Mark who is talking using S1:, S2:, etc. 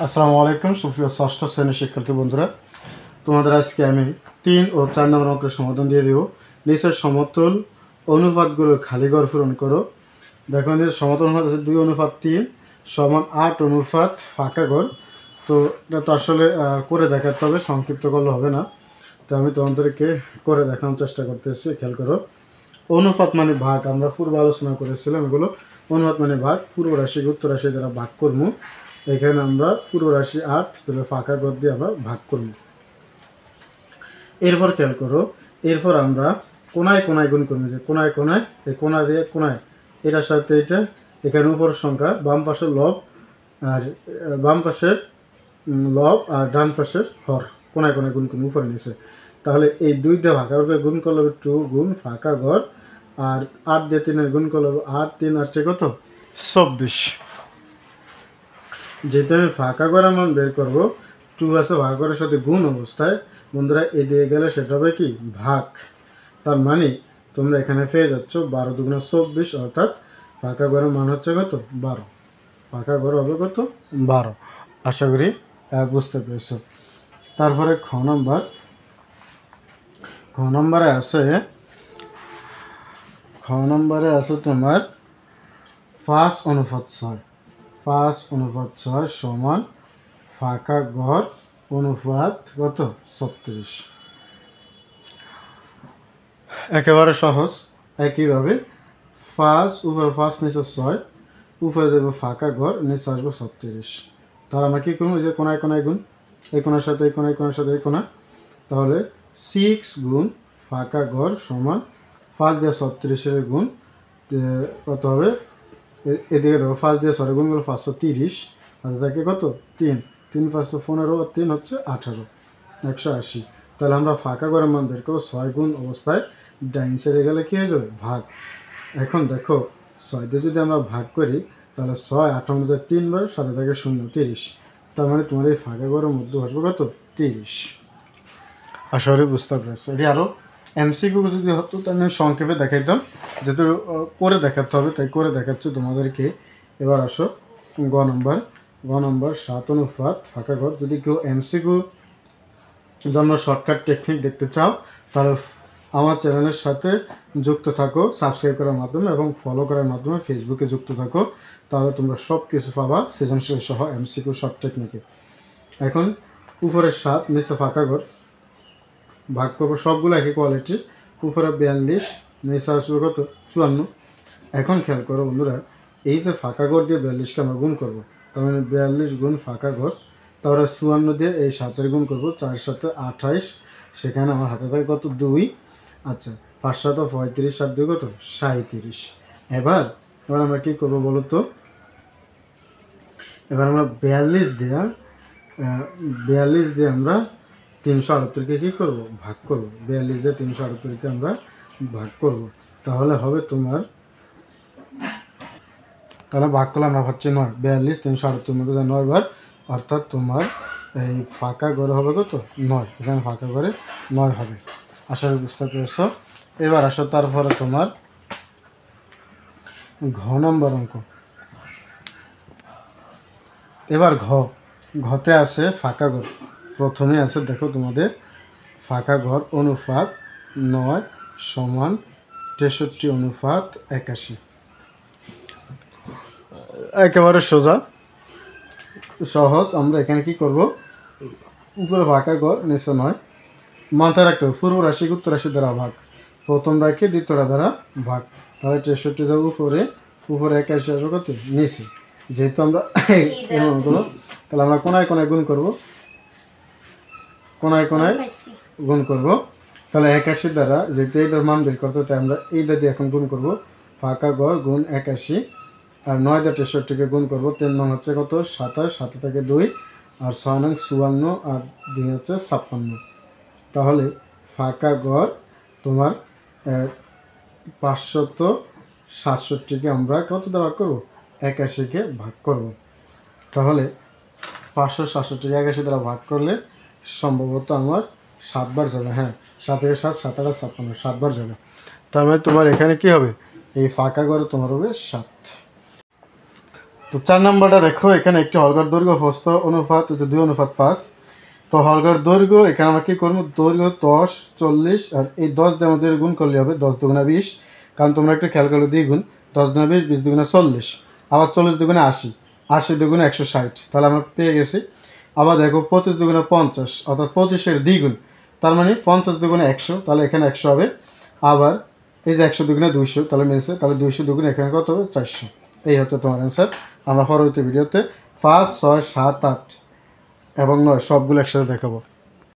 S1: আসসালামু আলাইকুম সুপ্রিয় ষষ্ঠ শ্রেণীর শিক্ষার্থী বন্ধুরা, তোমাদের আজকে আমি 3 ও 4 নম্বর অঙ্কের সমাধান দিয়ে দেব। নিচের সমতল অনুপাতগুলোর খালি ঘর পূরণ করো। দেখো নিচের সমতল অনুপাত আছে 2:3 সমান 8 অনুপাত ফাঁকা ঘর। তো এটা তো আসলে করে দেখাতে হবে, সংক্ষিপ্ত করলে হবে না। তো আমি তোমাদেরকে করে দেখানোর চেষ্টা করতেছি। খেয়াল করো, অনুপাত মানে ভাগ, আমরা পূর্বে আলোচনা করেছিলাম এগুলো। অনুপাত মানে ভাগ, পূর্ব রাশি উত্তর রাশি দ্বারা ভাগ করবো। এখানে আমরা পূর্ব রাশি 8 তাহলে ফাঁকা ঘর দিয়ে আমরা ভাগ করব। এরপর খেয়াল করো, এরপর আমরা কোনায় কোনায় গুণ করবো। যে কোনায় কোনায়, এই কোনা দিয়ে কোনায় এটার সাথে এটা, এখানে উপর সংখ্যা, বাম পাশের লব আর বাম পাশের লব আর ডান পাশের হর, কোনায় কোনায় গুণ করবো উপরে নিচে। তাহলে এই 2 দিয়ে ফাঁকা ঘরকে গুণ করলে 2 গুণ ফাঁকা ঘর, আর 8 দিয়ে 3 গুণ করলে 8 3 8 কত 24। যেহেতু আমি ফাঁকা ঘরের মান বের করবো, 2 আছে ফাঁকা ঘরের সাথে গুণ অবস্থায়, বন্ধুরা এদিকে গেলে সেটা হবে কি ভাগ। তার মানে তোমরা এখানে পেয়ে যাচ্ছ 12 দুগুণা 24, অর্থাৎ ফাঁকা ঘরের মান হচ্ছে কত 12। ফাঁকা ঘর হবে কত 12। আশা করি বুঝতে পেরেছ। তারপরে খ নম্বরে আছে তোমার 5:6। 5:6 সমান ফাঁকা ঘর অনুপাত কত 36। একেবারে সহজ। একইভাবে 5 উপরে 5 নিচে 6, উপরে দেবো ফাঁকা ঘর, নিচে আসবো 36। তাহলে আমরা কী করবো, যে কোনায় কোনায় গুণ, এই কোনার সাথে এই কোনায়, কোনার সাথে এই কোনা, তাহলে 6 গুণ ফাঁকা ঘর সমান 5 দিয়ে 36 গুণ কত হবে, এদিকে দেখো 5 দিয়ে 6 গুণ করলে 530, আর থাকে কত 3 3 515 আর 3 হচ্ছে 18, 180। তাহলে আমরা ফাঁকা ঘরের মান বের করবো 6 গুণ অবস্থায়, ডাইন সাইডে গেলে কী হয়ে যাবে ভাগ। এখন দেখো 6 দিয়ে যদি আমরা ভাগ করি, তাহলে 6 8 মধ্যে 3 বার, সাথে থাকে 0 30। তার মানে তোমার এই ফাঁকা ঘরের মধ্যে আসবে কত 30। আশা করি বুঝতে পেরেছো। এটি আরও এমসিকিউ যদি হতো তাহলে আমি সংক্ষেপে দেখাইতাম, যেহেতু করে দেখাতে হবে তাই করে দেখাচ্ছি তোমাদেরকে। এবার আসো গ নম্বর 7 অনুপাত ফাঁকা ঘর। যদি কেউ এমসিকিউ জন্য শর্টকাট টেকনিক দেখতে চাও, তাহলে আমার চ্যানেলের সাথে যুক্ত থাকো সাবস্ক্রাইব করার মাধ্যমে এবং ফলো করার মাধ্যমে, ফেসবুকে যুক্ত থাকো, তাহলে তোমরা সব কিছু পাবা সৃজনশীল সহ এমসিকিউ শর্ট টেকনিকে। এখন উপরে 7 নিচে ফাঁকা ঘর, ভাগ করবো সবগুলো একই কোয়ালিটির। উপরে 42, নিচে আসবে কত 54। এখন খেয়াল করো বন্ধুরা, এই যে ফাঁকা ঘর দিয়ে 42কে আমরা গুণ করবো, তার মানে 42 গুণ ফাঁকা ঘর, তারপরে 54 দিয়ে এই 7 গুণ করবো, 4 7 28, সেখানে আমার হাতে থাকে কত 2। আচ্ছা 5 7 35, 7 2 কত 37। এবার আমরা কী করবো বলো তো, এবার আমরা 42 দিয়ে আমরা 378কে কী করবো ভাগ করবো। 42 দিয়ে 378কে আমরা ভাগ করব। তাহলে হবে তোমার, তাহলে ভাগ করলে আমরা হচ্ছে 9। 42 378 মধ্যে 9 বার, অর্থাৎ তোমার এই ফাঁকা ঘরে হবে কত 9। এখানে ফাঁকা ঘরে 9 হবে। আশা করি বুঝতে পেরেছ। এবার আসো তারপরে তোমার ঘ নম্বর অঙ্ক। এবার ঘতে আছে ফাঁকা ঘর। প্রথমে আছে দেখো তোমাদের ফাঁকা ঘর অনুপাত 9 সমান 63:81। একেবারে সোজা সহজ। আমরা এখানে কি করব, উপরে ফাঁকা ঘর নিচে 9, মাথায় রাখতে হবে পূর্ব রাশি উত্তর রাশি দ্বারা ভাগ, প্রথম রাখে দ্বিতীয়টা দ্বারা ভাগ। তাহলে 63 যাবো উপরে, 81 আসবে কত নিচে। যেহেতু আমরা এমনগুলো, তাহলে আমরা কোনায় কোনায় গুণ করব, তাহলে 81 দ্বারা, যেহেতু এইটার মান বের করতে, তাই আমরা এইটা দিয়ে এখন গুণ করব। ফাঁকা ঘর গুণ 81, আর 9 দিয়ে 63কে গুণ করবো। 3 নং হচ্ছে কত 27, 7 থেকে 2, আর 6 নং 54, আর 2 হচ্ছে 56। তাহলে ফাঁকা ঘর তোমার 567কে আমরা কত দ্বারা ভাগ করবো 81কে ভাগ করব। তাহলে 567কে 81 দ্বারা ভাগ করলে সম্ভবত আমার 7 বার যাবে। হ্যাঁ 7 থেকে 7, 7 8 56, 7 বার যাবে। তার মানে তোমার এখানে কি হবে, এই ফাঁকা ঘরে তোমার হবে 7। তো তো 4 নম্বরটা দেখো, এখানে একটি হলঘর দৈর্ঘ্য প্রস্থ অনুপাত হচ্ছে 2:5। তো হলঘর দৈর্ঘ্য এখানে আমরা কী করবো, দৈর্ঘ্য 10, 40 আর এই 10 দিয়ে আমাদের গুণ করলে হবে 10 দুগুণা 20, কারণ তোমরা একটু খেয়াল করলে দ্বিগুণ, 10 দুগুণা 20, 20 দুগুণা 40, আবার 40 দুগুণা 80, 80 দুগুণা 160, তাহলে আমরা পেয়ে গেছি। আবার দেখো 25 দুগুণা 50, অর্থাৎ 25-এর দ্বিগুণ, তার মানে 50 দুগুণা 100, তাহলে এখানে 100 হবে। আবার এই যে 100 দুগুণা 200, তাহলে মিলছে, তাহলে 200 দুগুণা এখানে কত হবে, 400। এই হচ্ছে তোমার অ্যান্সার। আমরা পরবর্তী ভিডিওতে 5, 6, 7, 8 এবং 9 সবগুলো একসাথে দেখাবো।